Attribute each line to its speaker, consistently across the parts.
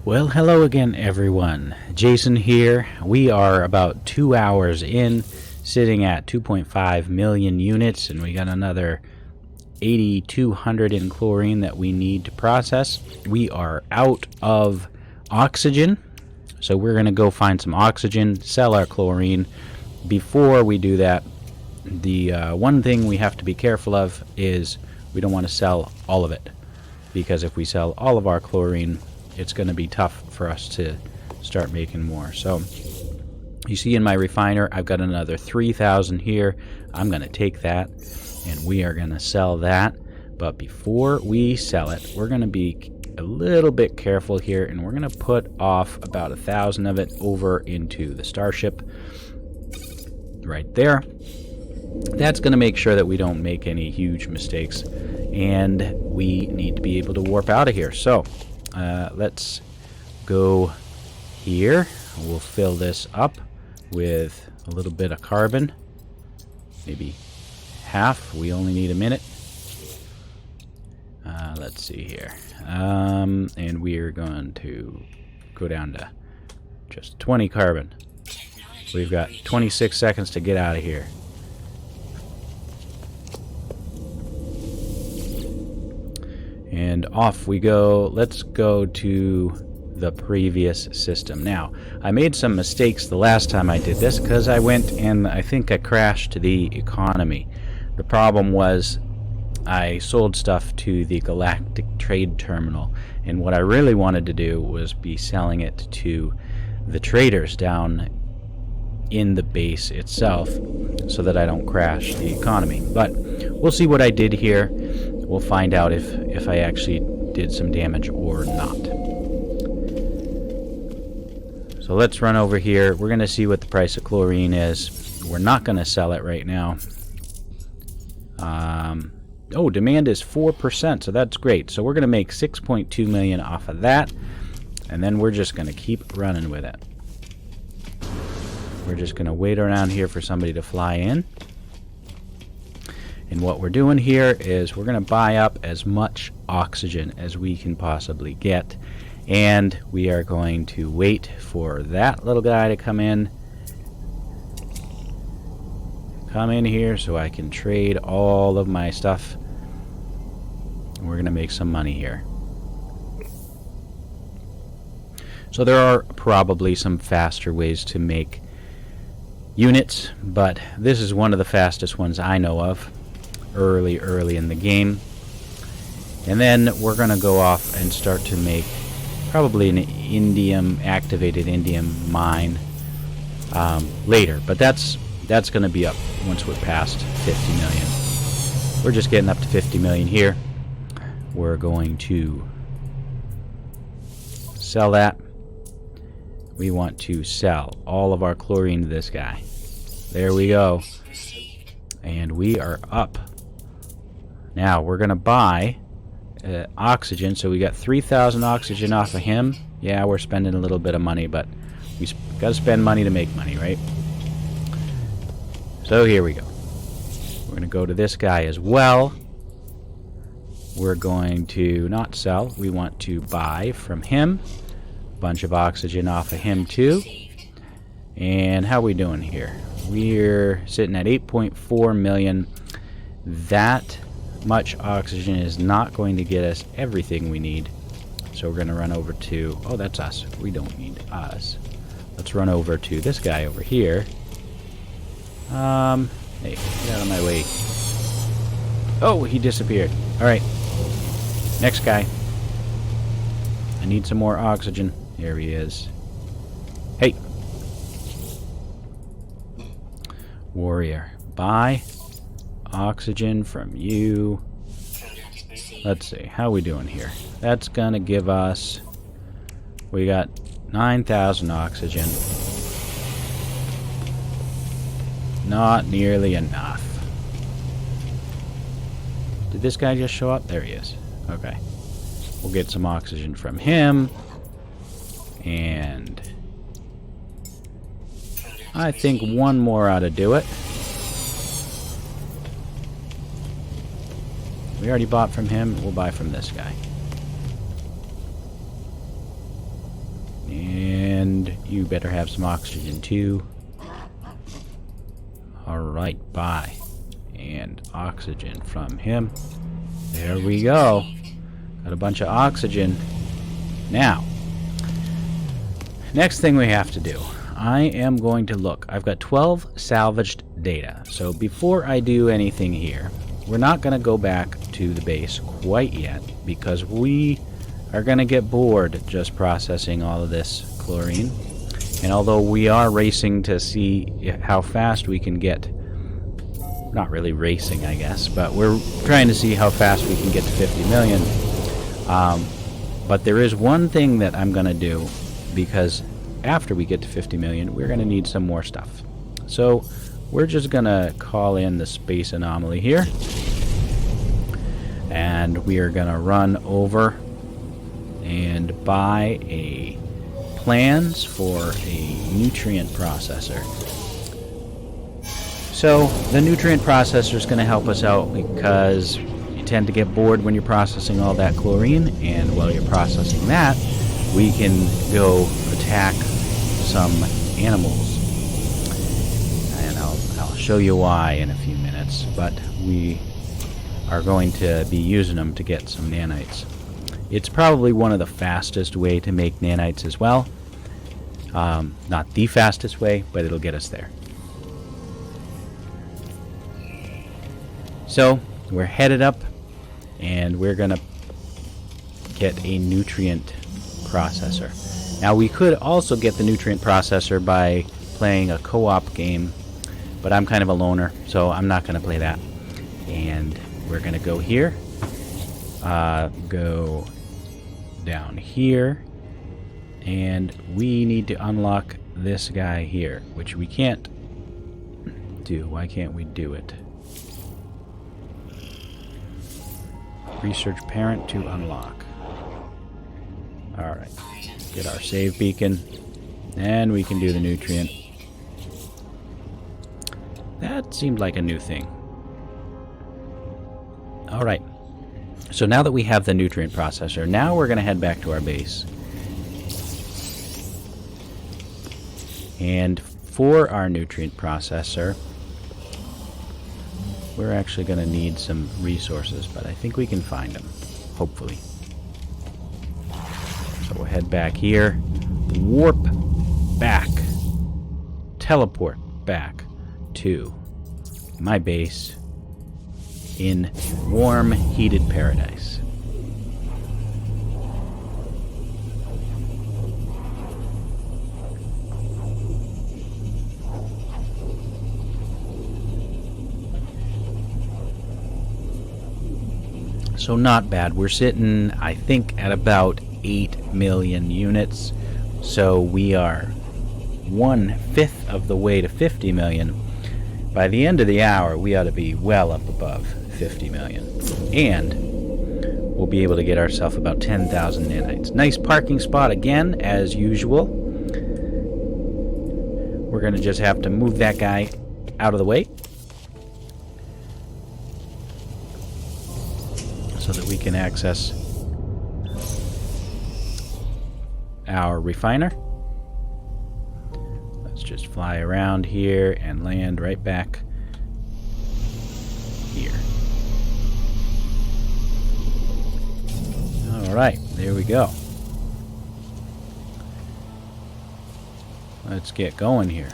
Speaker 1: Well, hello again, everyone. Jason here. We are about 2 hours in, sitting at 2.5 million units, and we got another 8,200 in chlorine that we need to process. We are out of oxygen, so we're going to go find some oxygen, sell our chlorine. Before we do that, the one thing we have to be careful of is we don't want to sell all of it, because if we sell all of our chlorine, it's going to be tough for us to start making more. So you see in my refiner, I've got another 3,000 here. I'm going to take that and we are going to sell that. But before we sell it, we're going to be a little bit careful here, and we're going to put off about 1,000 of it over into the Starship right there. That's going to make sure that we don't make any huge mistakes, and we need to be able to warp out of here. So let's go here. We'll fill this up with a little bit of carbon, maybe half. We only need a minute. Let's see here. And we are going to go down to just 20 carbon. We've got 26 seconds to get out of here. And off we go. Let's go to the previous system. Now, I made some mistakes the last time I did this because I went and I think I crashed the economy. The problem was I sold stuff to the Galactic Trade Terminal, and what I really wanted to do was be selling it to the traders down in the base itself so that I don't crash the economy. But we'll see what I did here. We'll find out if I actually did some damage or not. So let's run over here. We're going to see what the price of chlorine is. We're not going to sell it right now. Oh, demand is 4%, so that's great. So we're going to make 6.2 million off of that, and then we're just going to keep running with it. We're just going to wait around here for somebody to fly in. And what we're doing here is we're going to buy up as much oxygen as we can possibly get. And we are going to wait for that little guy to come in. Come in here so I can trade all of my stuff. We're going to make some money here. So there are probably some faster ways to make units, but this is one of the fastest ones I know of. Early in the game. And then we're going to go off and start to make probably an activated indium mine later, but that's going to be up once we're past 50 million. We're just getting up to 50 million here. We're going to sell that. We want to sell all of our chlorine to this guy. There we go. And we are up. Now we're going to buy oxygen, so we got 3,000 oxygen off of him. Yeah, we're spending a little bit of money, but we got to spend money to make money, right? So here we go. We're going to go to this guy as well. We're going to not sell. We want to buy from him. A bunch of oxygen off of him too. And how are we doing here? We're sitting at 8.4 million. That much oxygen is not going to get us everything we need. So we're going to run over to... Oh, that's us. We don't need us. Let's run over to this guy over here. Hey, get out of my way. Oh, he disappeared. Alright. Next guy. I need some more oxygen. Here he is. Hey. Warrior. Buy oxygen from you. Let's see. How are we doing here? That's gonna give us... We got 9,000 oxygen. Not nearly enough. Did this guy just show up? There he is. Okay. We'll get some oxygen from him. And I think one more ought to do it. We already bought from him. We'll buy from this guy. You better have some oxygen too. Alright, bye. And oxygen from him. There we go. Got a bunch of oxygen. Now, next thing we have to do. I am going to look. I've got 12 salvaged data. So before I do anything here, we're not going to go back to the base quite yet, because we are going to get bored just processing all of this chlorine. And although we are racing to see how fast we can get, not really racing, I guess, but we're trying to see how fast we can get to 50 million. But there is one thing that I'm going to do, because after we get to 50 million, we're going to need some more stuff. So we're just going to call in the space anomaly here. And we are going to run over and buy plans for a nutrient processor. So the nutrient processor is going to help us out, because you tend to get bored when you're processing all that chlorine, and while you're processing that, we can go attack some animals. And I'll show you why in a few minutes, but we are going to be using them to get some nanites. It's probably one of the fastest way to make nanites as well. Not the fastest way, but it'll get us there. So we're headed up, and we're gonna get a nutrient processor. Now we could also get the nutrient processor by playing a co-op game, but I'm kind of a loner, so I'm not gonna play that. And we're gonna go here, go down here, and we need to unlock this guy here, which we can't do. Why can't we do it? Research parent to unlock. Alright, get our save beacon, and we can do the nutrient. That seemed like a new thing. Alright, so now that we have the nutrient processor, now we're going to head back to our base. And for our nutrient processor, we're actually going to need some resources, but I think we can find them, hopefully. So we'll head back here, warp back, teleport back to my base in warm, heated paradise. So not bad. We're sitting, I think, at about 8 million units. So we are 1/5 of the way to 50 million. By the end of the hour, we ought to be well up above 50 million. And we'll be able to get ourselves about 10,000 nanites. Nice parking spot again, as usual. We're going to just have to move that guy out of the way, so that we can access our refiner. Let's just fly around here and land right back here. Alright, there we go. Let's get going here.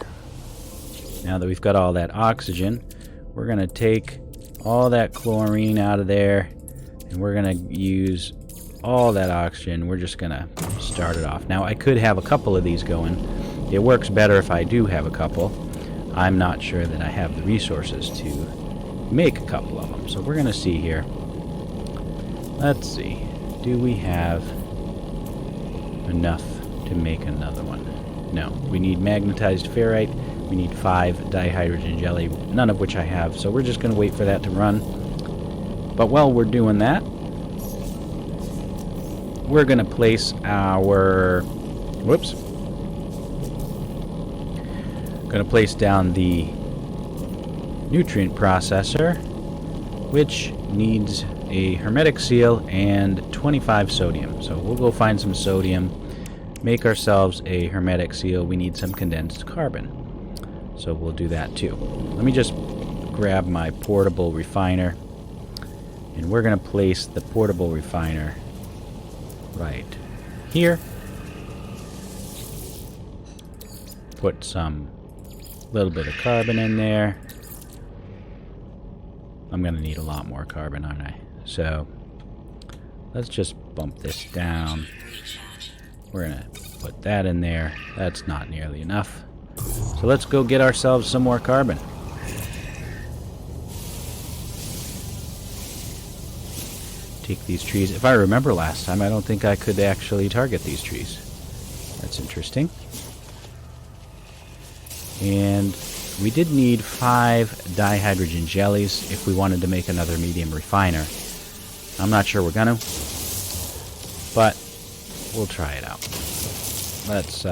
Speaker 1: Now that we've got all that oxygen, we're going to take all that chlorine out of there, and we're going to use all that oxygen. We're just going to start it off. Now, I could have a couple of these going. It works better if I do have a couple. I'm not sure that I have the resources to make a couple of them. So we're going to see here. Let's see. Do we have enough to make another one? No. We need magnetized ferrite. We need 5 dihydrogen jelly, none of which I have. So we're just going to wait for that to run. But while we're doing that, we're going to place our... Whoops. Going to place down the nutrient processor, which needs a hermetic seal and 25 sodium. So we'll go find some sodium. make ourselves a hermetic seal, we need some condensed carbon. So we'll do that too. Let me just grab my portable refiner, and we're going to place the portable refiner right here. Put some little bit of carbon in there. I'm going to need a lot more carbon, aren't I? So let's just bump this down. We're going to put that in there. That's not nearly enough. So let's go get ourselves some more carbon. Take these trees. If I remember last time, I don't think I could actually target these trees. That's interesting. And we did need 5 dihydrogen jellies if we wanted to make another medium refiner. I'm not sure we're gonna, but we'll try it out. Let's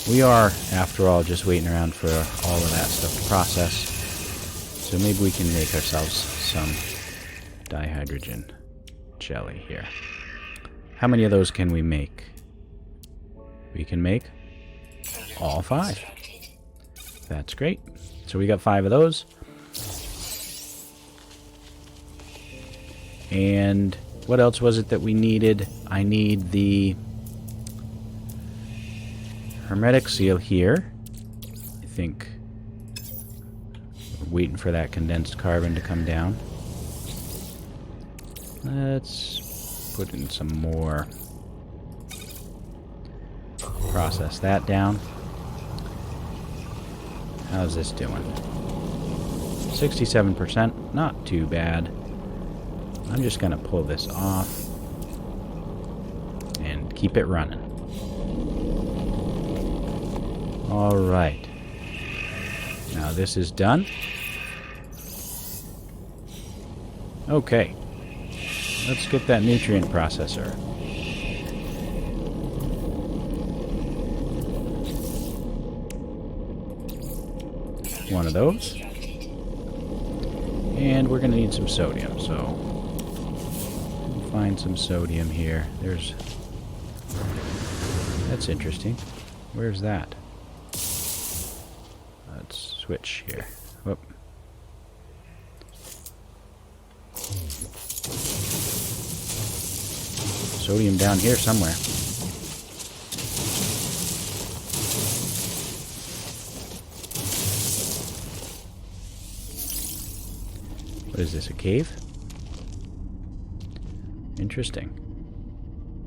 Speaker 1: we are, after all, just waiting around for all of that stuff to process. So maybe we can make ourselves some dihydrogen jelly here. How many of those can we make? We can make all 5. That's great. So we got 5 of those. And what else was it that we needed? I need the hermetic seal here. I think we're waiting for that condensed carbon to come down. Let's put in some more. Process that down. How's this doing? 67%. Not too bad. I'm just going to pull this off and keep it running. Alright. Now this is done. Okay. Let's get that nutrient processor. One of those. And we're going to need some sodium, so we'll find some sodium here. That's interesting. Where's that? Let's switch here. Whoop. Sodium down here somewhere. What is this, a cave? Interesting.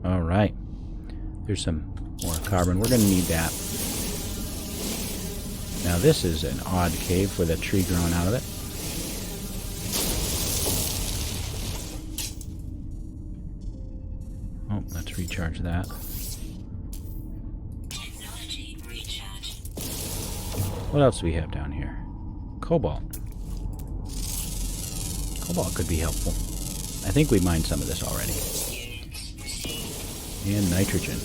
Speaker 1: Alright. There's some more carbon. We're going to need that. Now this is an odd cave with a tree growing out of it. Oh, let's recharge that. What else do we have down here? Cobalt. Cobalt could be helpful. I think we mined some of this already. And nitrogen.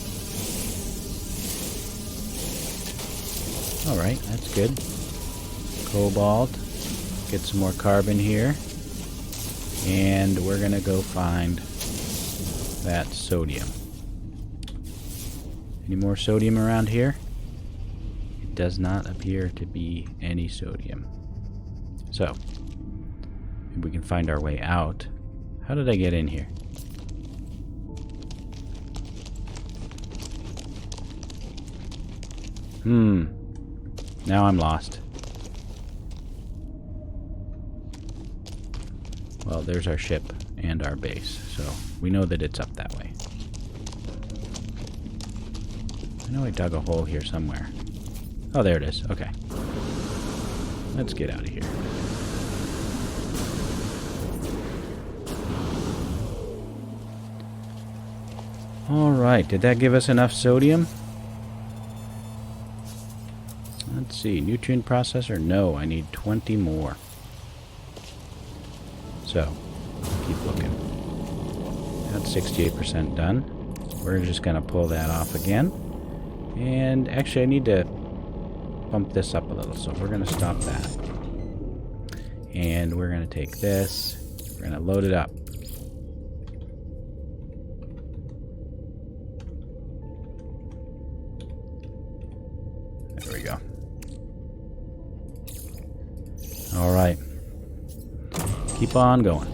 Speaker 1: Alright, that's good. Cobalt. Get some more carbon here. And we're going to go find that sodium. Any more sodium around here? It does not appear to be any sodium. So, maybe we can find our way out. How did I get in here? Now I'm lost. Well, there's our ship and our base, so we know that it's up that way. I know I dug a hole here somewhere. Oh, there it is. Okay. Let's get out of here. Alright, did that give us enough sodium? Let's see, nutrient processor? No, I need 20 more. So, keep looking. That's 68% done. We're just going to pull that off again. And actually I need to bump this up a little, so we're going to stop that. And we're going to take this, We're going to load it up. There we go. All right. Keep on going.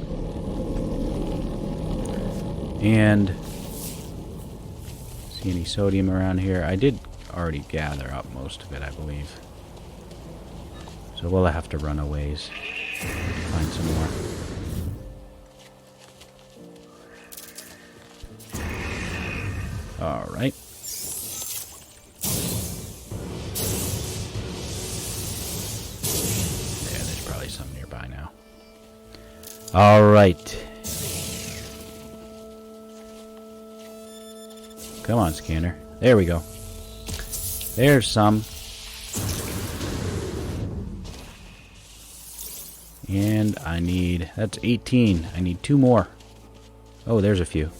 Speaker 1: And see any sodium around here? I did already gather up most of it, I believe. So we'll have to run a ways to find some more. All right. Yeah, there's probably some nearby now. All right. Come on, scanner. There we go. There's some. And I need... That's 18. I need 2 more. Oh, there's a few.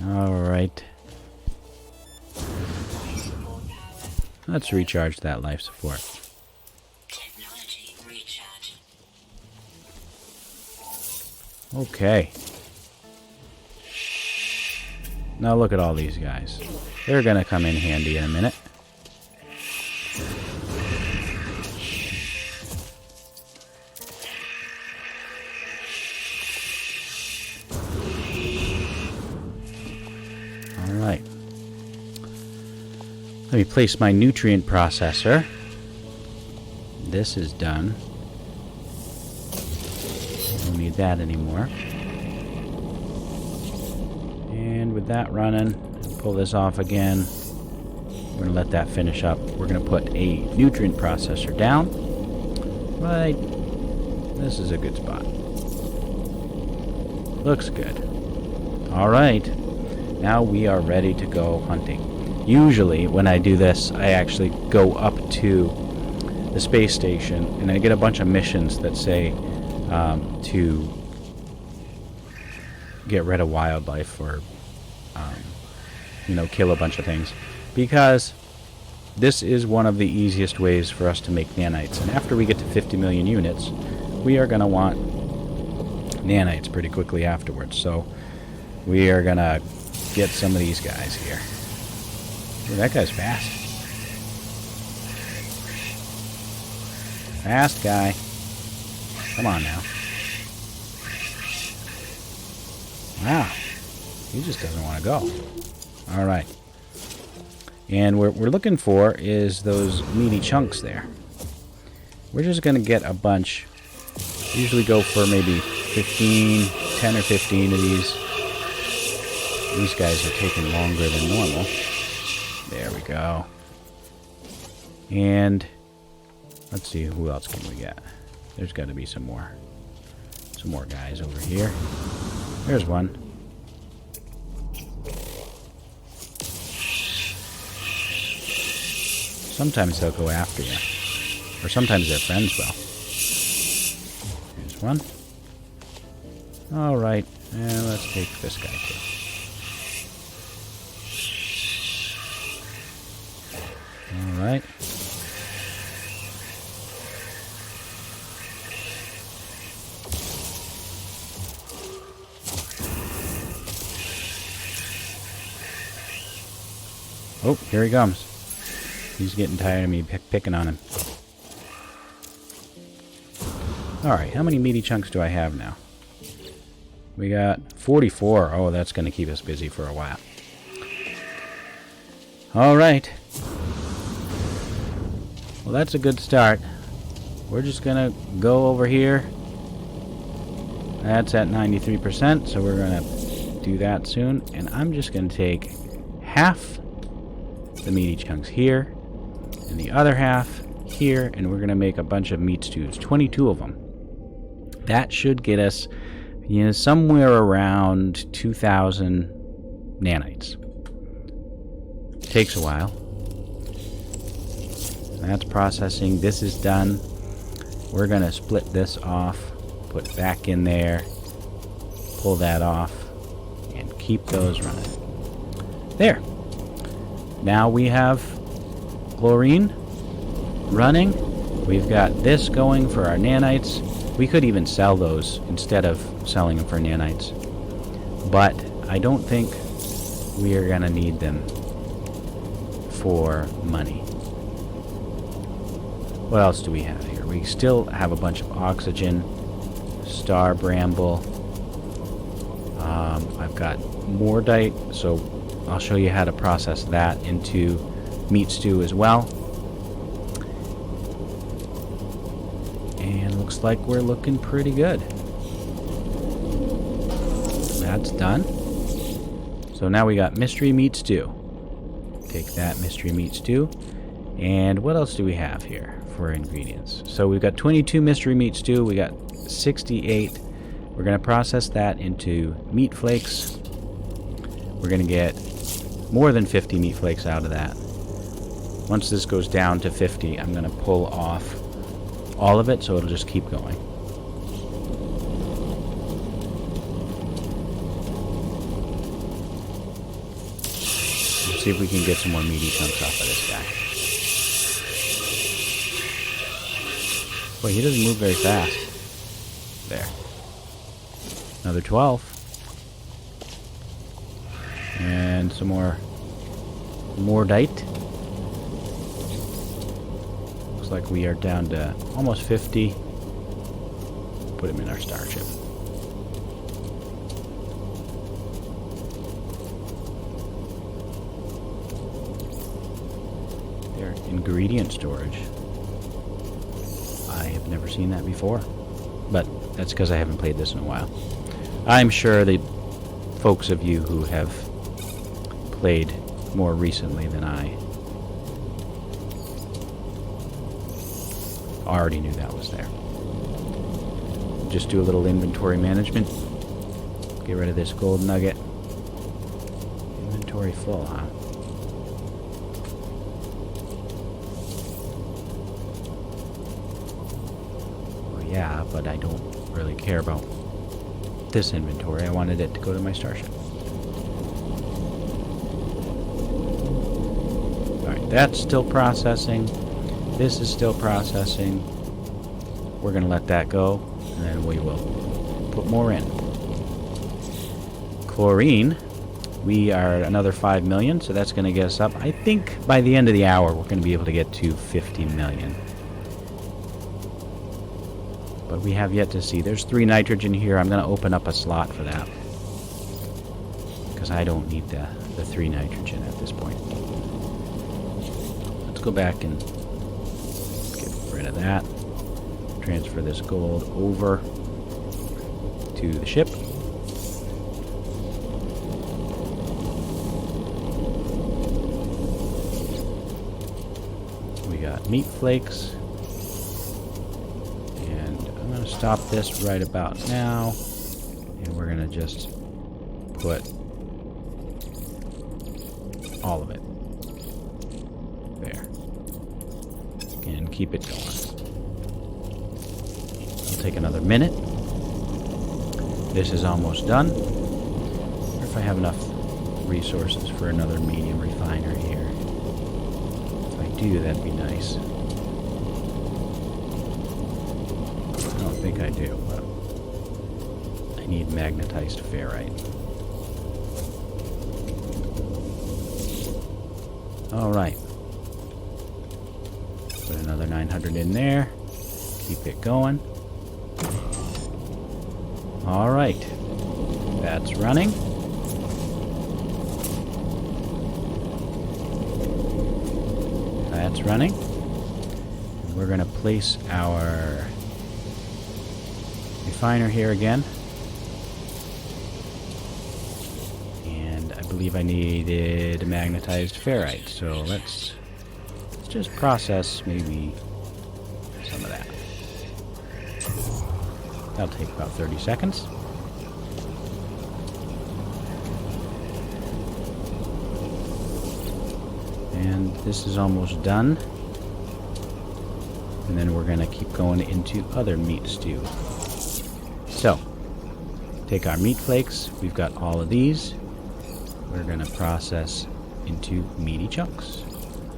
Speaker 1: Alright. Let's recharge that life support.
Speaker 2: Technology recharge.
Speaker 1: Okay. Now look at all these guys. They're gonna come in handy in a minute. Alright. Let me place my nutrient processor. This is done. Don't need that anymore. And with that running, pull this off again. We're going to let that finish up. We're going to put a nutrient processor down. Right. This is a good spot. Looks good. Alright. Now we are ready to go hunting. Usually when I do this, I actually go up to the space station and I get a bunch of missions that say to get rid of wildlife or kill a bunch of things, because this is one of the easiest ways for us to make nanites. And after we get to 50 million units, we are going to want nanites pretty quickly afterwards. So we are going to get some of these guys here. Ooh, that guy's fast. Fast guy. Come on now. Wow. He just doesn't want to go. Alright. And what we're looking for is those meaty chunks there. We're just going to get a bunch. Usually go for maybe 10 or 15 of these. These guys are taking longer than normal. There we go. And let's see, who else can we get? There's got to be some more guys over here. There's one. Sometimes they'll go after you. Or sometimes their friends will. Here's one. Alright, and let's take this guy too. Alright. Oh, here he comes. He's getting tired of me picking on him. Alright, how many meaty chunks do I have now? We got 44. Oh, that's going to keep us busy for a while. Alright. Well, that's a good start. We're just going to go over here. That's at 93%, so we're going to do that soon. And I'm just going to take half the meaty chunks here and the other half here, and we're going to make a bunch of meat stews. 22 of them. That should get us, somewhere around 2,000 nanites. Takes a while. That's processing. This is done. We're going to split this off, put it back in there, pull that off, and keep those running. There. Now we have chlorine. running. We've got this going for our nanites. We could even sell those instead of selling them for nanites. But I don't think we are going to need them for money. What else do we have here? We still have a bunch of oxygen, star bramble. I've got mordite, so I'll show you how to process that into meat stew as well. And looks like we're looking pretty good. That's done. So now we got mystery meat stew. Take that mystery meat stew. And what else do we have here for ingredients? So we've got 22 mystery meat stew. We got 68. We're going to process that into meat flakes. We're going to get more than 50 meat flakes out of that. Once this goes down to 50, I'm going to pull off all of it so it'll just keep going. Let's see if we can get some more meaty chunks off of this guy. Boy, he doesn't move very fast. There. Another 12. And some more mordite. Looks like we are down to almost 50. Put him in our starship. Their ingredient storage. I have never seen that before. But that's because I haven't played this in a while. I'm sure the folks of you who have played more recently than I already knew that was there. Just do a little inventory management. Get rid of this gold nugget. Inventory full, huh? Well, yeah, but I don't really care about this inventory. I wanted it to go to my starship. Alright, that's still processing. This is still processing. We're going to let that go, and then we will put more in. Chlorine, we are another 5 million, so that's going to get us up. I think by the end of the hour, we're going to be able to get to 50 million. But we have yet to see. There's 3 nitrogen here. I'm going to open up a slot for that, because I don't need the 3 nitrogen at this point. Let's go back and get rid of that. Transfer this gold over to the ship. We got meat flakes. And I'm going to stop this right about now. And we're going to just put all of it there. And keep it going. It'll take another minute. This is almost done. I wonder if I have enough resources for another medium refiner here. If I do, that'd be nice. I don't think I do, but I need magnetized ferrite. Alright. Put another 900 in there. Keep it going. Alright. That's running. That's running. We're going to place our refiner here again. And I believe I needed magnetized ferrite, so let's just process maybe some of that. That'll take about 30 seconds. And this is almost done. And then we're going to keep going into other meat stew. So, take our meat flakes. We've got all of these. We're going to process into meaty chunks.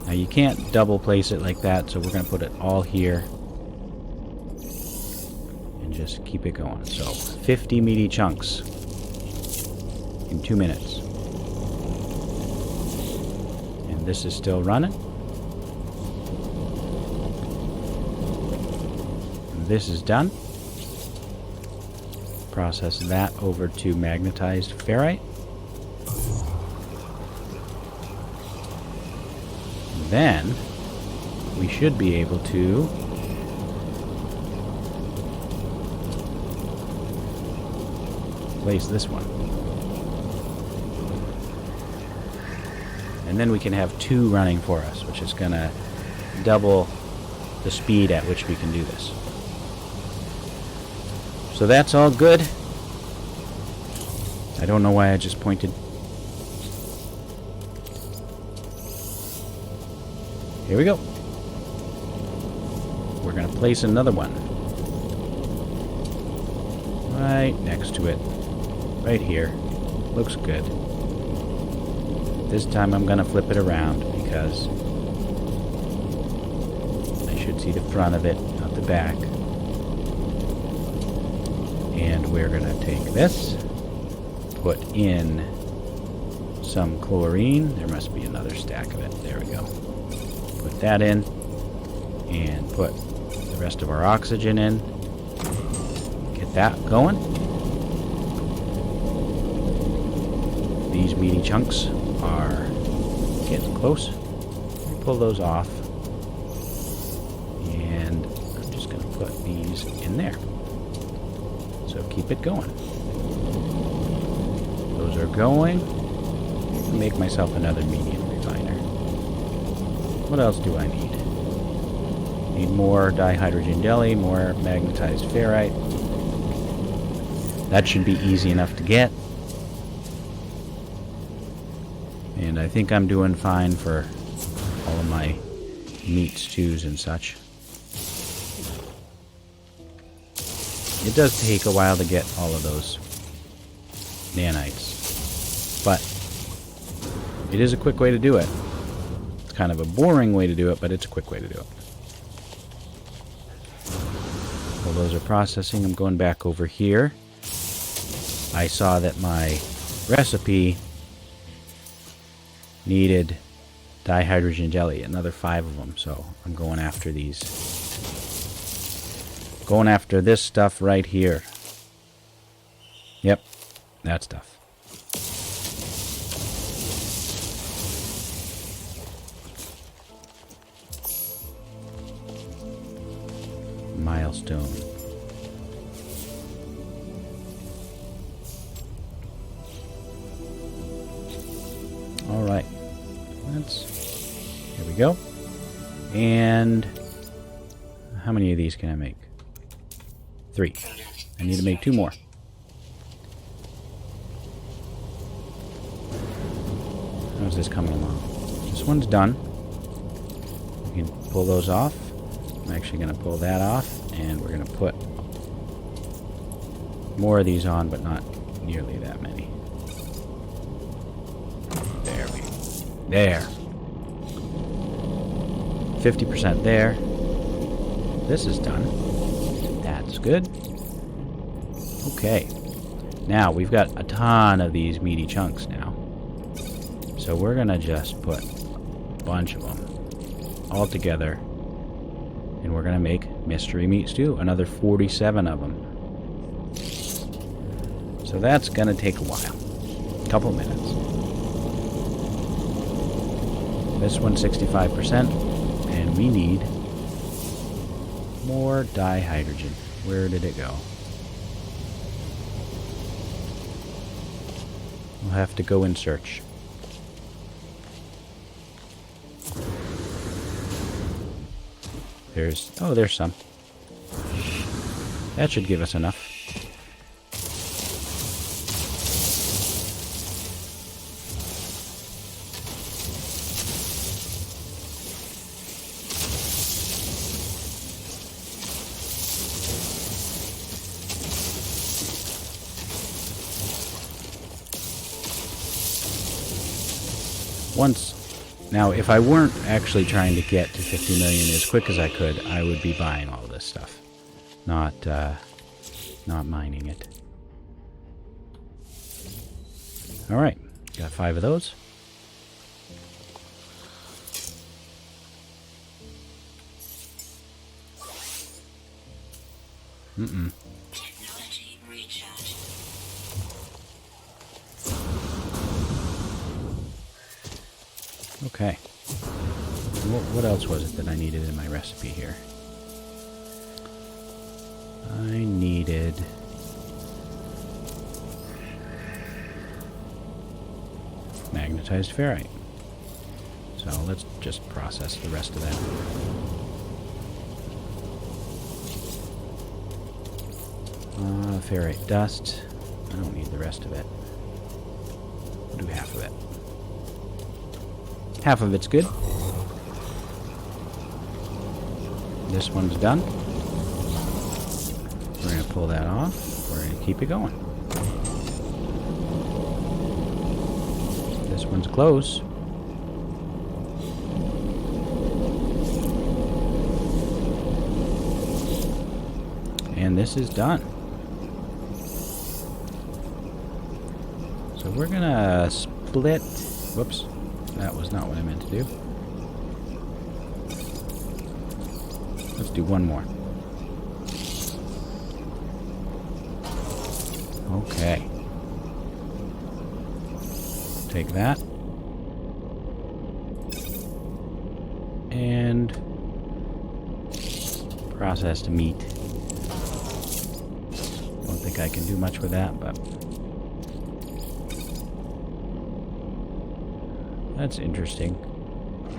Speaker 1: Now you can't double place it like that, so we're going to put it all here. And just keep it going. So 50 meaty chunks in 2 minutes. And this is still running. And this is done. Process that over to magnetized ferrite. Then we should be able to place this one. And then we can have 2 running for us, which is going to double the speed at which we can do this. So that's all good. I don't know why I just pointed. Here we go. We're going to place another one right next to it. Right here. Looks good. This time I'm going to flip it around because I should see the front of it, not the back. And we're going to take this, put in some chlorine. There must be another stack of it. There we go. Put that in, and put the rest of our oxygen in. Get that going. These meaty chunks are getting close. Let me pull those off. And I'm just going to put these in there. So keep it going. Those are going. I'll make myself another medium refiner. What else do I need? Need more dihydrogen jelly, more magnetized ferrite. That should be easy enough to get. And I think I'm doing fine for all of my meat stews and such. It does take a while to get all of those nanites, but it is a quick way to do it. It's kind of a boring way to do it, but it's a quick way to do it. While those are processing, I'm going back over here. I saw that my recipe needed dihydrogen jelly, another 5 of them, so I'm going after these. Going after this stuff right here. Yep, that stuff. Milestone. All right. Here we go. And how many of these can I make? 3. I need to make 2 more. How's this coming along? This one's done. We can pull those off. I'm actually going to pull that off, and we're going to put more of these on, but not nearly that many. There we go. There. 50% there. This is done. That's good. Okay. Now, we've got a ton of these meaty chunks now. So we're going to just put a bunch of them all together. And we're going to make mystery meat stew. Another 47 of them. So that's going to take a while. A couple minutes. This one's 65%. And we need more dihydrogen. Where did it go? We'll have to go in search. There's some. That should give us enough. Now, if I weren't actually trying to get to 50 million as quick as I could, I would be buying all this stuff. Not mining it. Alright, got 5 of those.
Speaker 2: Technology recharge.
Speaker 1: Okay. What else was it that I needed in my recipe here? I needed... magnetized ferrite. So let's just process the rest of that. Ferrite dust. I don't need the rest of it. I'll do half of it. Half of it's good. This one's done. We're going to pull that off. We're going to keep it going. This one's close. And this is done. So we're going to split... Whoops. That was not what I meant to do. Let's do one more. Okay. Take that. And processed meat. Don't think I can do much with that, but that's interesting.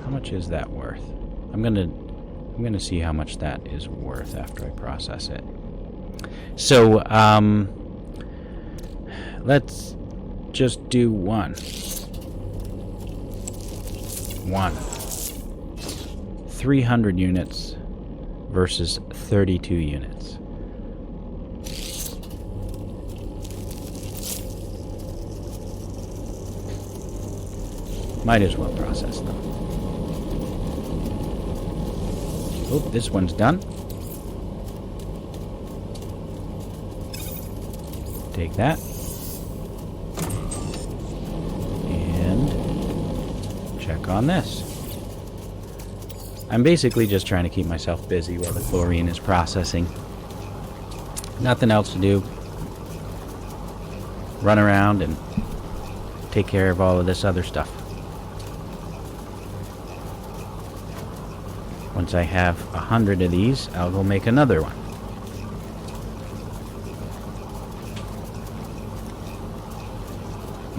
Speaker 1: How much is that worth? I'm gonna see how much that is worth after I process it. So, let's just do one. 300 units versus 32 units. Might as well process them. Oh, this one's done. Take that. And check on this. I'm basically just trying to keep myself busy while the chlorine is processing. Nothing else to do. Run around and take care of all of this other stuff. Once I have 100 of these, I'll go make another one.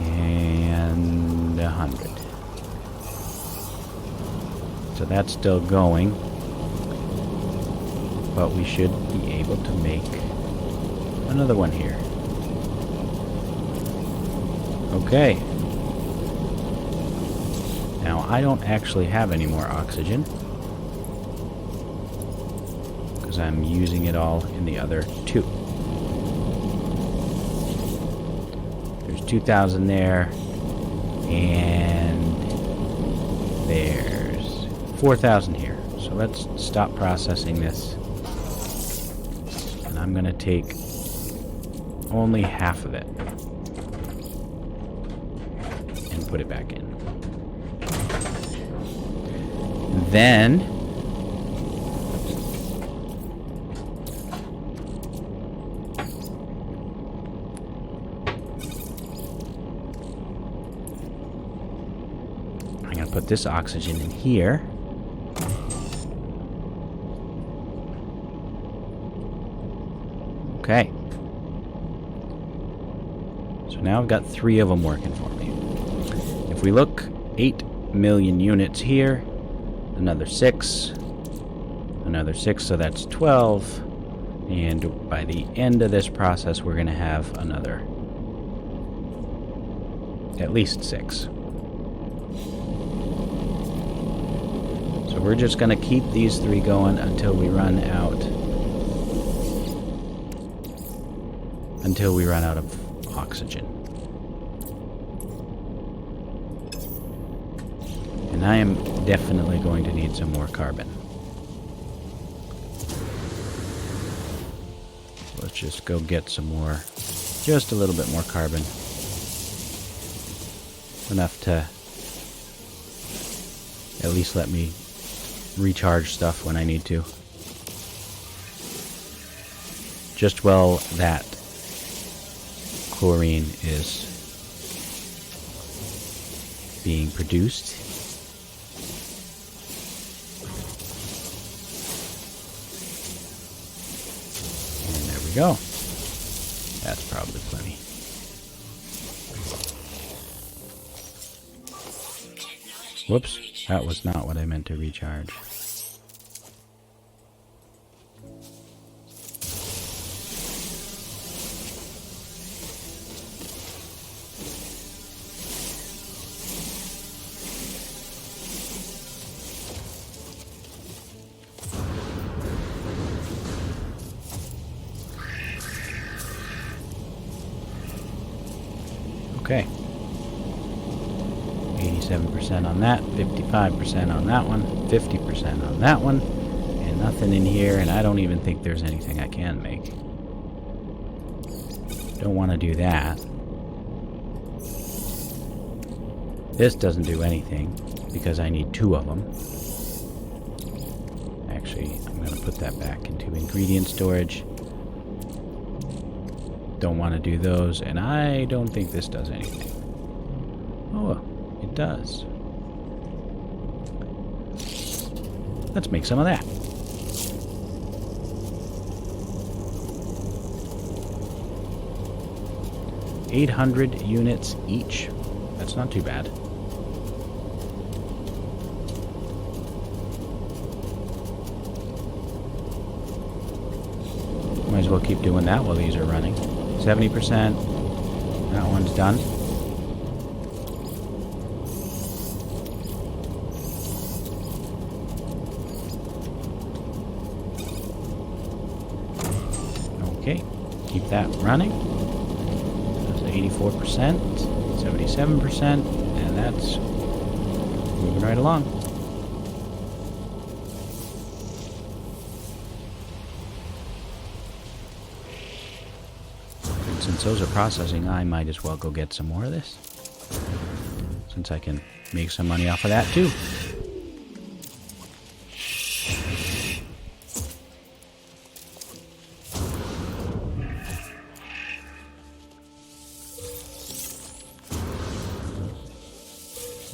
Speaker 1: And 100. So that's still going. But we should be able to make another one here. Okay. Now, I don't actually have any more oxygen, I'm using it all in the other two. There's 2,000 there, and there's 4,000 here. So let's stop processing this. And I'm going to take only half of it and put it back in. Then put this oxygen in here. Okay. So now I've got 3 of them working for me. If we look, 8 million units here, another 6, so that's 12, and by the end of this process we're going to have another at least 6. So we're just going to keep these 3 going until we run out. Until we run out of oxygen. And I am definitely going to need some more carbon. Let's just go get some more, just a little bit more carbon. Enough to at least let me recharge stuff when I need to. Just while that chlorine is being produced. And there we go. That's probably plenty. Whoops, that was not what I meant to recharge. Okay. 87% on that, 55% on that one, 50% on that one, and nothing in here, and I don't even think there's anything I can make. Don't want to do that. This doesn't do anything, because I need 2 of them. Actually, I'm going to put that back into ingredient storage. Don't want to do those, and I don't think this does anything. Oh, it does. Let's make some of that. $800 units each. That's not too bad. Might as well keep doing that while these are running. 70%. That one's done. Okay, keep that running. That's 84%, 77%, and that's moving right along. Since those are processing, I might as well go get some more of this. Since I can make some money off of that too.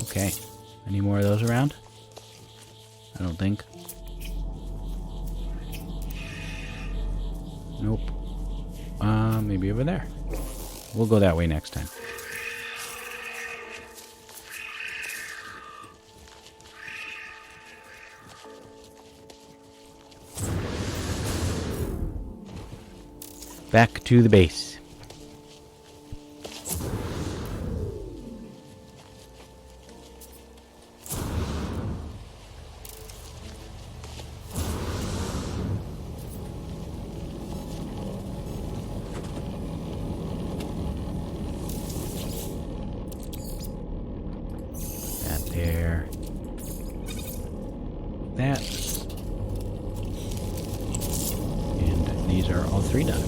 Speaker 1: Okay. Any more of those around? I don't think. Nope. Maybe over there. We'll go that way next time. Back to the base. There. That. And these are all 3 done.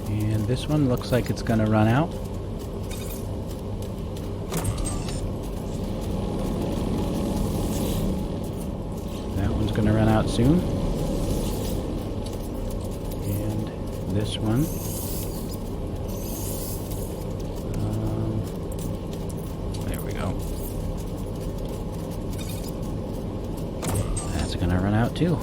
Speaker 1: And this one looks like it's going to run out. That one's going to run out soon. And this one. Gonna run out too.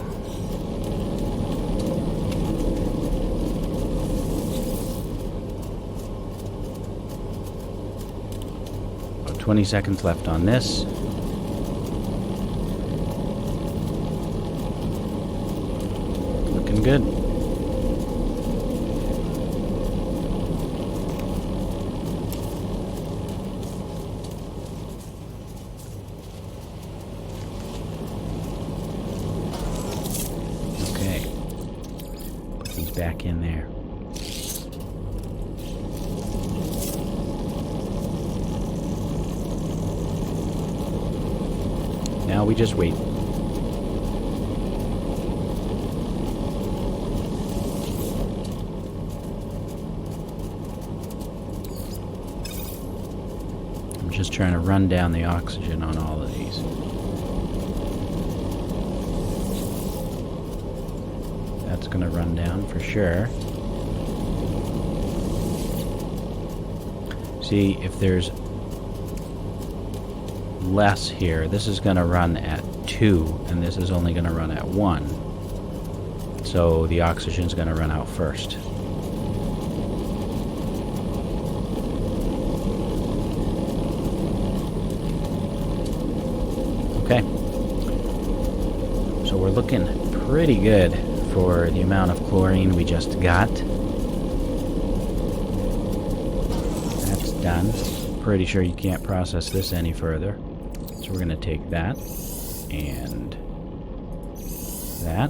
Speaker 1: About 20 seconds left on this. Looking good. Back in there. Now we just wait. I'm just trying to run down the oxygen on all of these. That's going to run down for sure. See, if there's less here, this is going to run at 2, and this is only going to run at 1. So the oxygen's going to run out first. Okay. So we're looking pretty good for the amount of chlorine we just got. That's done. Pretty sure you can't process this any further. So we're going to take that and that.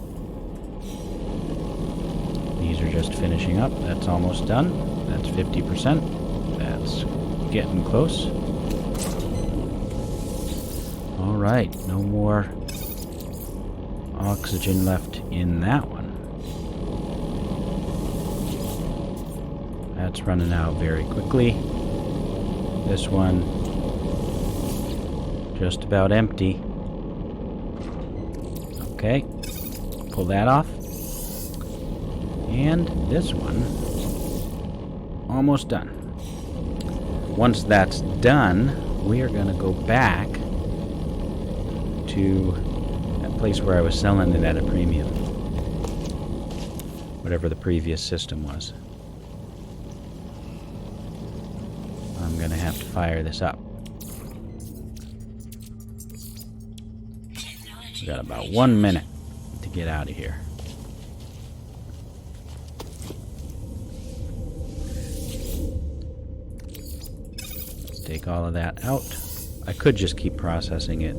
Speaker 1: These are just finishing up. That's almost done. That's 50%. That's getting close. Alright, no more oxygen left in that one. That's running out very quickly. This one, just about empty. Okay, pull that off. And this one, almost done. Once that's done, we are going to go back to that place where I was selling it at a premium. Whatever the previous system was. I'm going to have to fire this up. We got about 1 minute to get out of here. Let's take all of that out. I could just keep processing it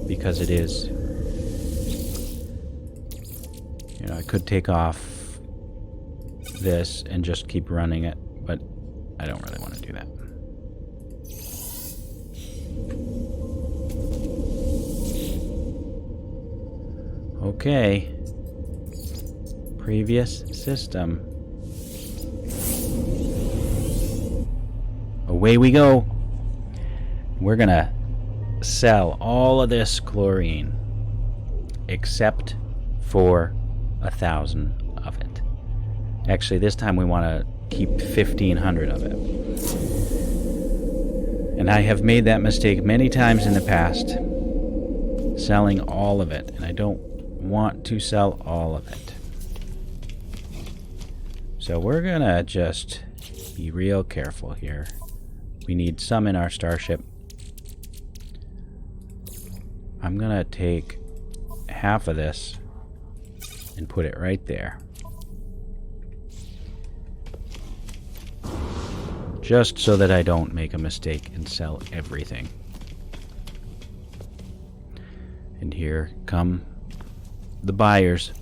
Speaker 1: because it is, you know, I could take off this and just keep running it, but I don't really want to do that. Okay. Previous system. Away we go. We're gonna sell all of this chlorine except for 1,000 of it. Actually, this time we want to keep 1,500 of it. And I have made that mistake many times in the past, selling all of it, and I don't want to sell all of it. So we're gonna just be real careful here. We need some in our starship. I'm gonna take half of this and put it right there. Just so that I don't make a mistake and sell everything. And here come the buyers.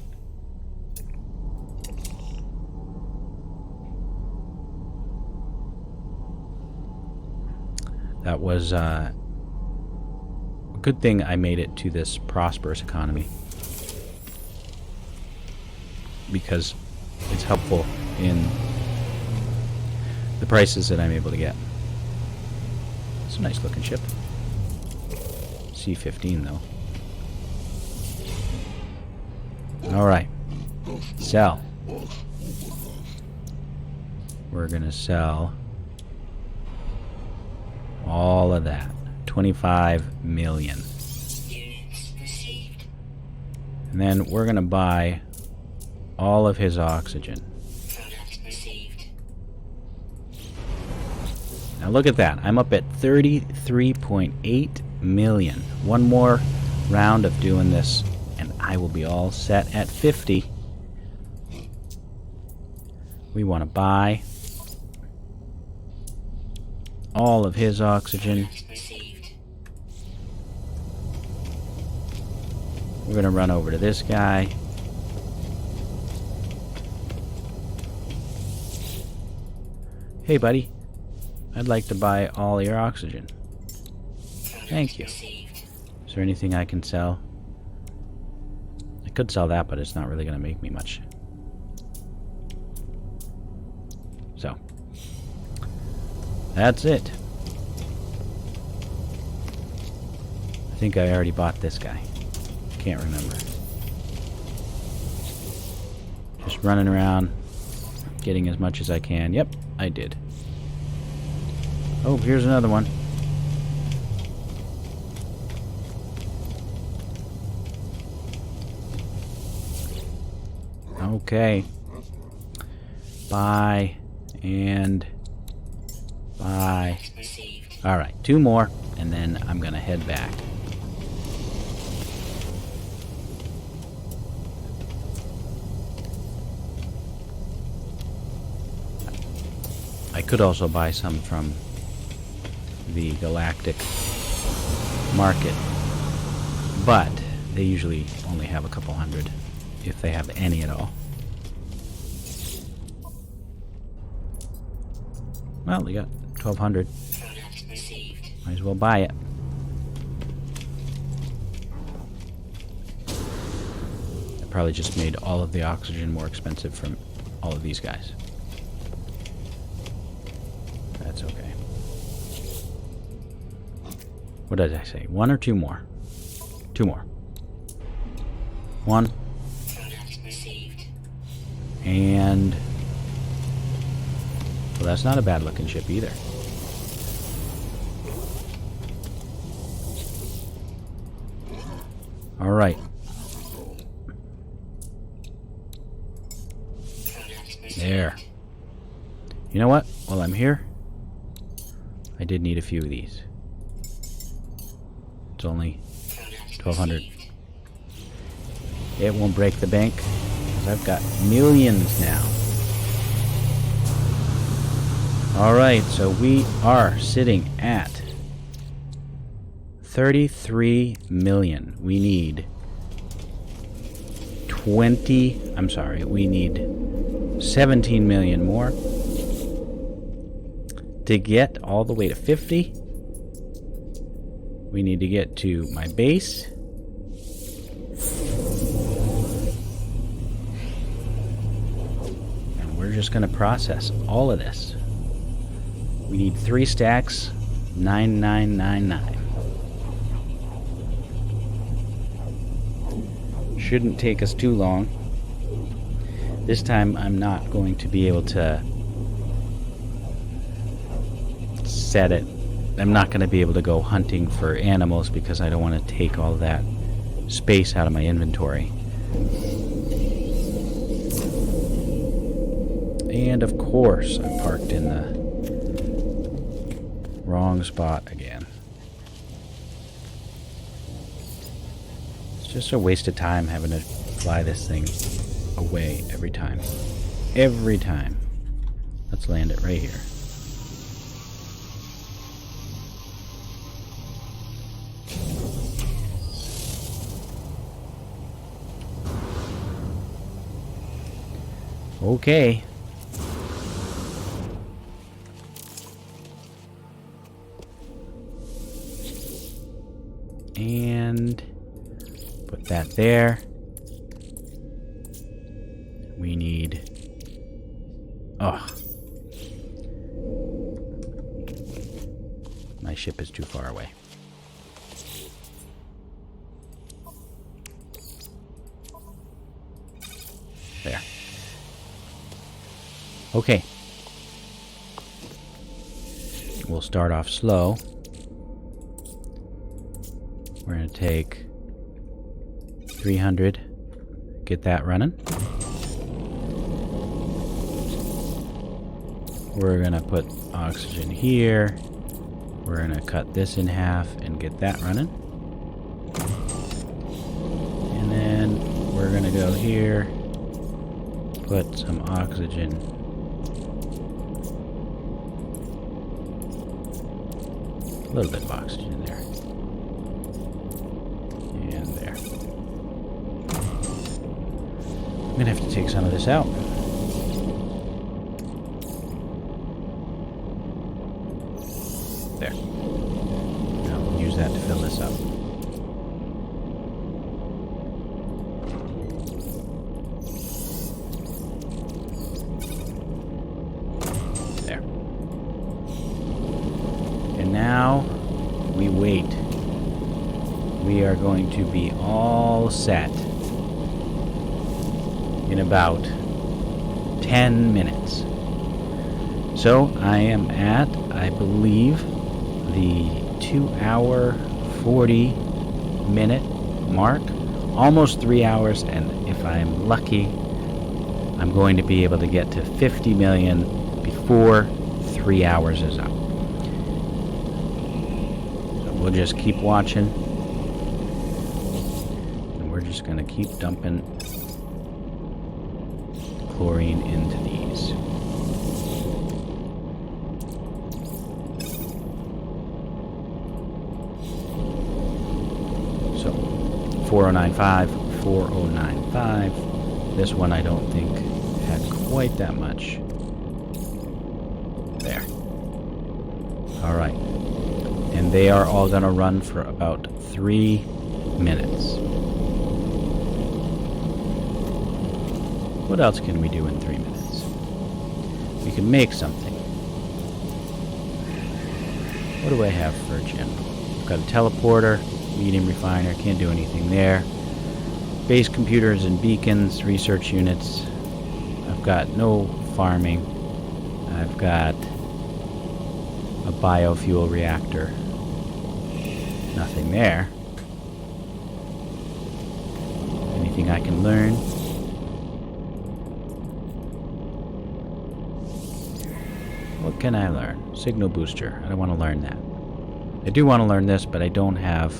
Speaker 1: That was a good thing I made it to this prosperous economy, because it's helpful in the prices that I'm able to get. It's a nice looking ship. C-15 though. Alright. Sell. We're gonna sell all of that. 25 million.
Speaker 2: Units received.
Speaker 1: And then we're gonna buy all of his oxygen.
Speaker 2: Product received.
Speaker 1: Now look at that. I'm up at 33.8 million. One more round of doing this and I will be all set at 50. We want to buy all of his oxygen.
Speaker 2: Product received.
Speaker 1: We're going to run over to this guy. Hey buddy, I'd like to buy all your oxygen. Thank you.
Speaker 2: Received.
Speaker 1: Is there anything I can sell? I could sell that, but it's not really going to make me much. So, that's it. I think I already bought this guy. Can't remember. Just running around, getting as much as I can. Yep, I did. Oh, here's another one. Okay. Buy and buy.
Speaker 2: Received.
Speaker 1: Alright, 2 more, and then I'm gonna head back. I could also buy some from the Galactic Market, but they usually only have a couple hundred, if they have any at all. Well, they got 1,200.
Speaker 2: Product received.
Speaker 1: Might as well buy it. I probably just made all of the oxygen more expensive from all of these guys. That's okay. What did I say? 1 or 2 more? 2 more. 1
Speaker 2: Product received.
Speaker 1: and... Well, that's not a bad looking ship either. Alright.
Speaker 2: Product received.
Speaker 1: There. You know what? While I'm here, I did need a few of these. It's only
Speaker 2: Product
Speaker 1: 1,200.
Speaker 2: received.
Speaker 1: It won't break the bank, 'cause I've got millions now. Alright, so we are sitting at 33 million. We need we need 17 million more to get all the way to 50. We need to get to my base. And we're just going to process all of this. We need 3 stacks, 9999. Shouldn't take us too long. This time I'm not going to be able to set it. I'm not going to be able to go hunting for animals because I don't want to take all that space out of my inventory. And of course, I parked in the wrong spot again. It's just a waste of time having to fly this thing away every time. Every time. Let's land it right here. Okay. And put that there. We need... Oh. My ship is too far away. There. Okay. We'll start off slow. We're going to take 300, get that running. We're going to put oxygen here. We're going to cut this in half and get that running. And then we're going to go here, put some oxygen. A little bit of oxygen there. And there. I'm going to have to take some of this out. There. Now we'll use use that to fill this up. There. And now we wait. We are going to be all set in about 10 minutes. So I am at, I believe, the 2-hour 40-minute mark, almost 3 hours, and if I'm lucky, I'm going to be able to get to 50 million before 3 hours is up. So we'll just keep watching, and we're just going to keep dumping chlorine into these. So 4095, 4095. This one I don't think had quite that much. There. All right. And they are all going to run for about 3 minutes. What else can we do in 3 minutes? We can make something. What do I have for a general? I've got a teleporter, medium refiner, can't do anything there. Base computers and beacons, research units. I've got no farming. I've got a biofuel reactor. Nothing there. Anything I can learn? What can I learn? Signal booster. I don't want to learn that. I do want to learn this, but I don't have...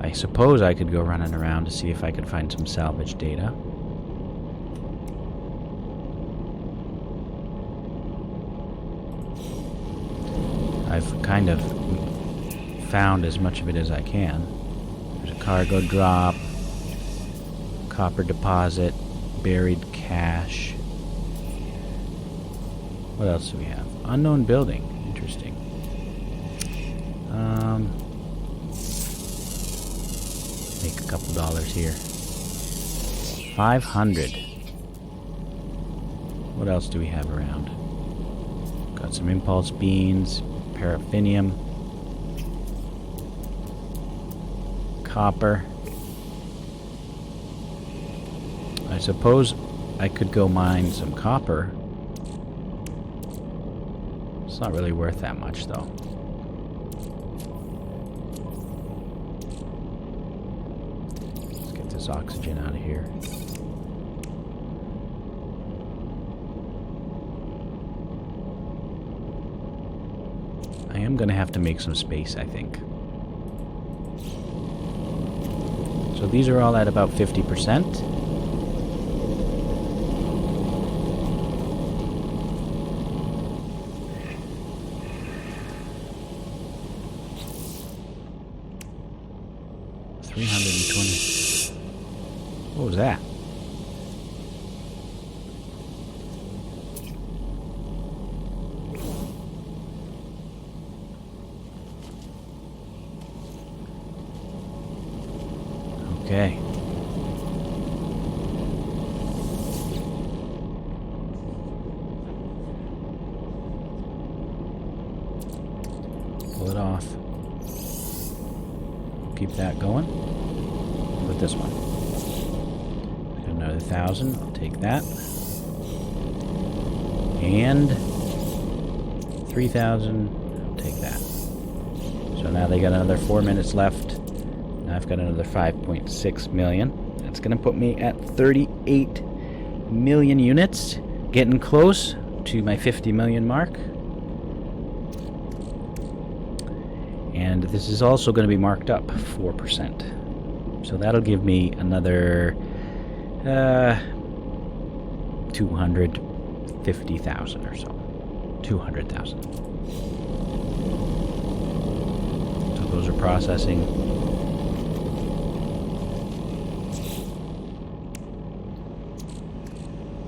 Speaker 1: I suppose I could go running around to see if I could find some salvage data. I've kind of found as much of it as I can. There's a cargo drop, copper deposit, buried cache. What else do we have? Unknown building. Interesting. Make a couple dollars here. 500. What else do we have around? Got some impulse beans, paraffinium, copper. I suppose I could go mine some copper. It's not really worth that much, though. Let's get this oxygen out of here. I am going to have to make some space, I think. So these are all at about 50%. What was that? Okay. Pull it off. Keep that going. With this one. Got another 1,000. I'll take that. And 3,000. I'll take that. So now they got another 4 minutes left. Now I've got another 5.6 million. That's going to put me at 38 million units. Getting close to my 50 million mark. And this is also going to be marked up 4%. So that'll give me another 250,000 or so. 200,000. So those are processing.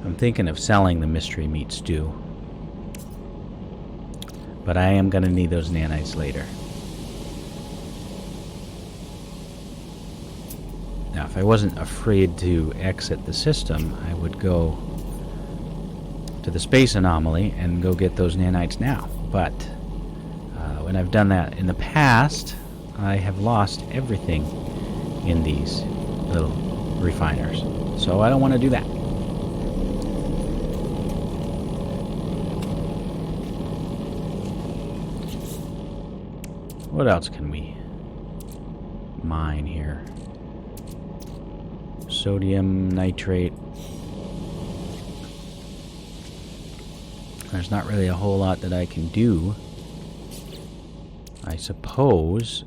Speaker 1: I'm thinking of selling the mystery meat stew. But I am going to need those nanites later. Now, if I wasn't afraid to exit the system, I would go to the space anomaly and go get those nanites now. But when I've done that in the past, I have lost everything in these little refiners. So I don't want to do that. What else can we mine here? Sodium nitrate. There's not really a whole lot that I can do. I suppose,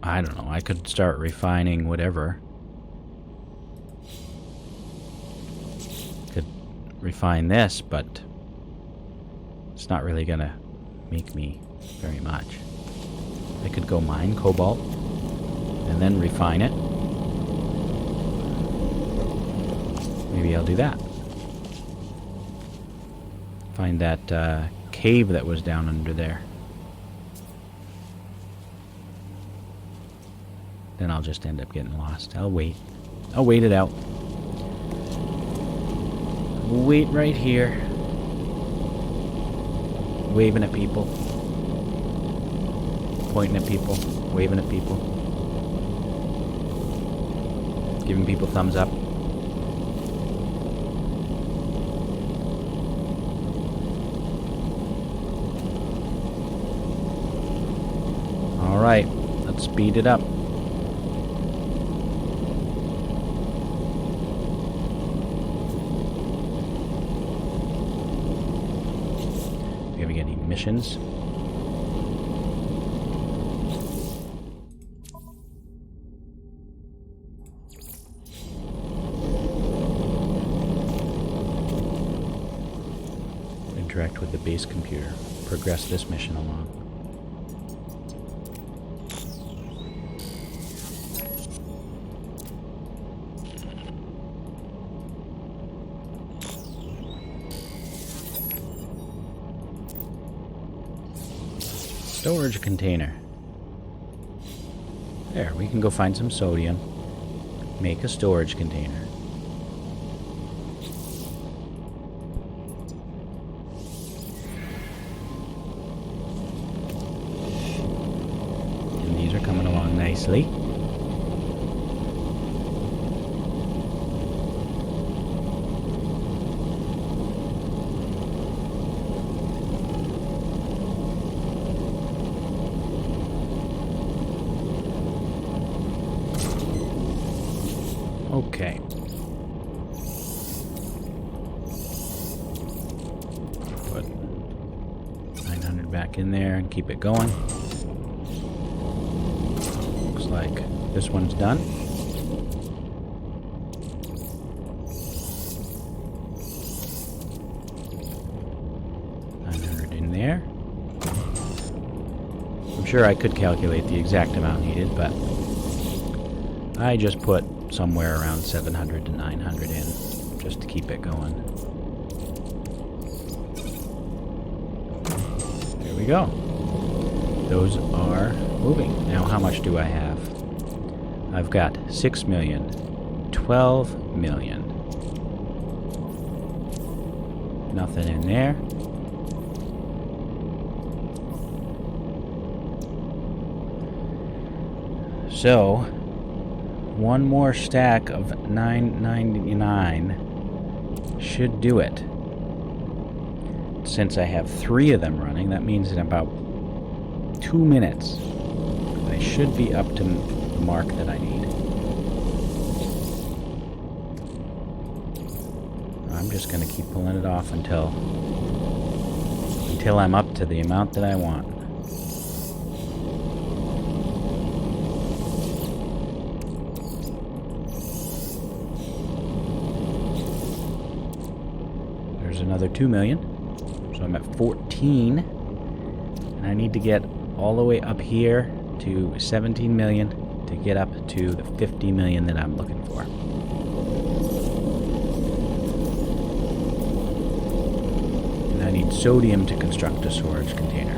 Speaker 1: I don't know, I could start refining whatever. Could refine this, but it's not really gonna make me very much. I could go mine cobalt and then refine it. Maybe I'll do that. Find that cave that was down under there. Then I'll just end up getting lost. I'll wait. I'll wait it out. Wait right here. Waving at people. Pointing at people. Waving at people. Giving people thumbs up. Alright, let's speed it up. Do we have any missions? Interact with the base computer. Progress this mission along. Storage container. There, we can go find some sodium. Make a storage container. And these are coming along nicely. Okay. Put 900 back in there and keep it going. Looks like this one's done. In there. I'm sure I could calculate the exact amount needed, but I just put somewhere around 700 to 900 in, just to keep it going. There we go. Those are moving. Now, how much do I have? I've got 6 million, 12 million. Nothing in there. So, one more stack of 999 should do it. Since I have 3 of them running, that means in about 2 minutes, I should be up to the mark that I need. I'm just going to keep pulling it off until I'm up to the amount that I want. Another 2 million, so I'm at 14, and I need to get all the way up here to 17 million to get up to the 50 million that I'm looking for. need sodium to construct a storage container.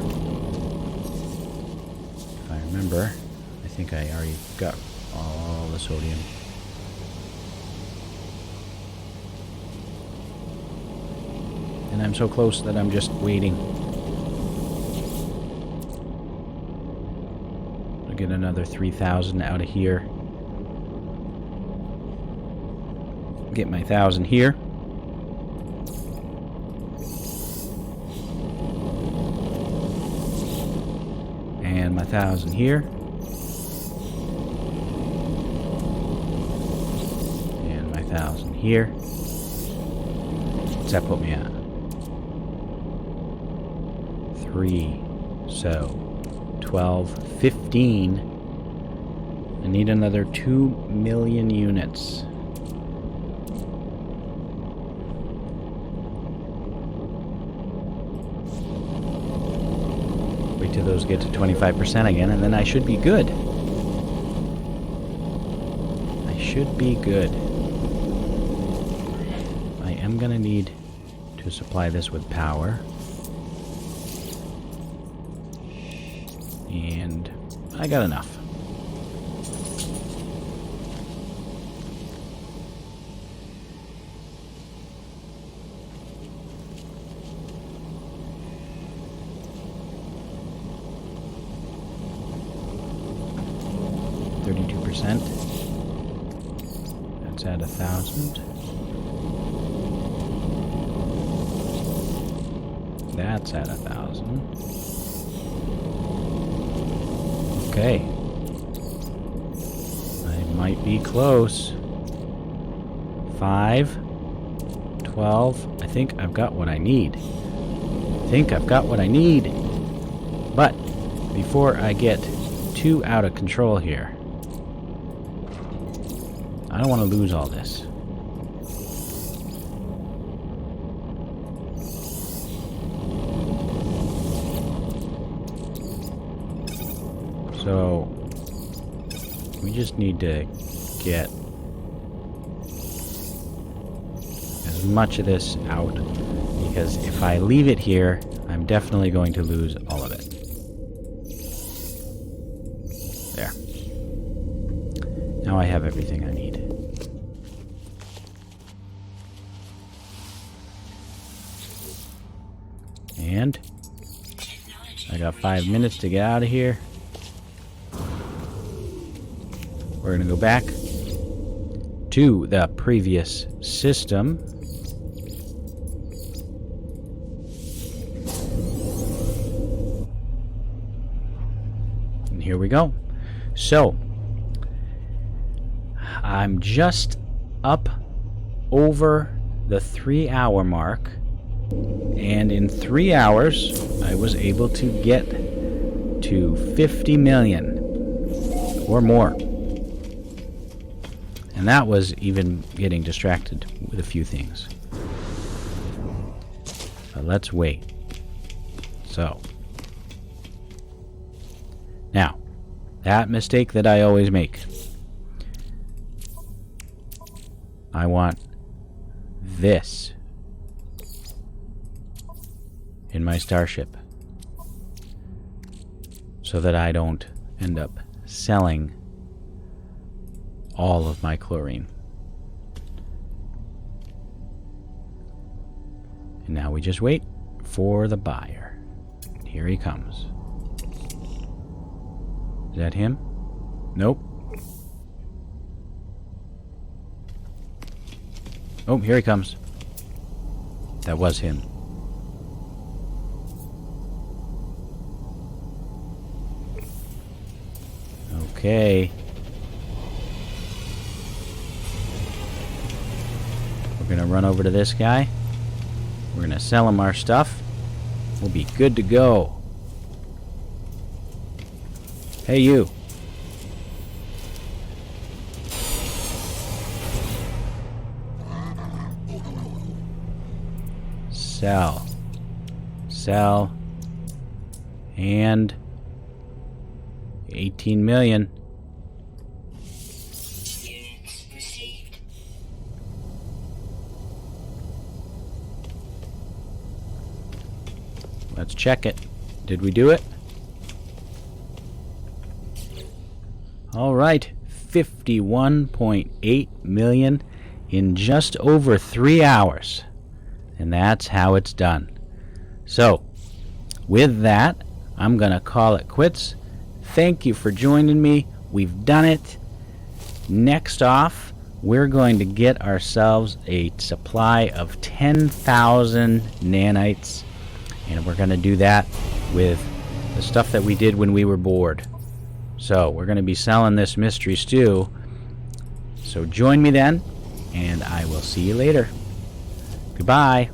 Speaker 1: If I remember, I think I already got all the sodium. And I'm so close that I'm just waiting. I'll get another 3,000 out of here. Get my 1,000 here. And my 1,000 here. And my 1,000 here. What's that put me at? 3. So 12, 15. I need another 2 million units. Wait till those get to 25% again, and then I should be good. I should be good. I am gonna need to supply this with power. And I got enough. That's at 1,000. That's at 1,000. Okay. I might be close. 5, 12. I think I've got what I need. But before I get too out of control here, I don't want to lose all this. So we just need to get as much of this out, because if I leave it here, I'm definitely going to lose all of it. There. Now I have everything I need. And I got 5 minutes to get out of here. We're going to go back to the previous system. And here we go. So, I'm just up over the 3-hour mark. And in 3 hours, I was able to get to 50 million or more. And that was even getting distracted with a few things. But let's wait. So, now, that mistake that I always make. I want this in my starship so that I don't end up selling all of my chlorine. And now we just wait for the buyer. Here he comes. Is that him? Nope. Oh, here he comes. That was him. Okay. We're gonna run over to this guy. We're gonna sell him our stuff. We'll be good to go. Hey, you. Sell. Sell. And 18 million.
Speaker 2: Units received.
Speaker 1: Let's check it. Did we do it? Alright, 51.8 million in just over 3 hours. And that's how it's done. So, with that, I'm going to call it quits. Thank you for joining me. We've done it. Next off, we're going to get ourselves a supply of 10,000 nanites. And we're going to do that with the stuff that we did when we were bored. So, we're going to be selling this mystery stew. So join me then, and I will see you later. Goodbye.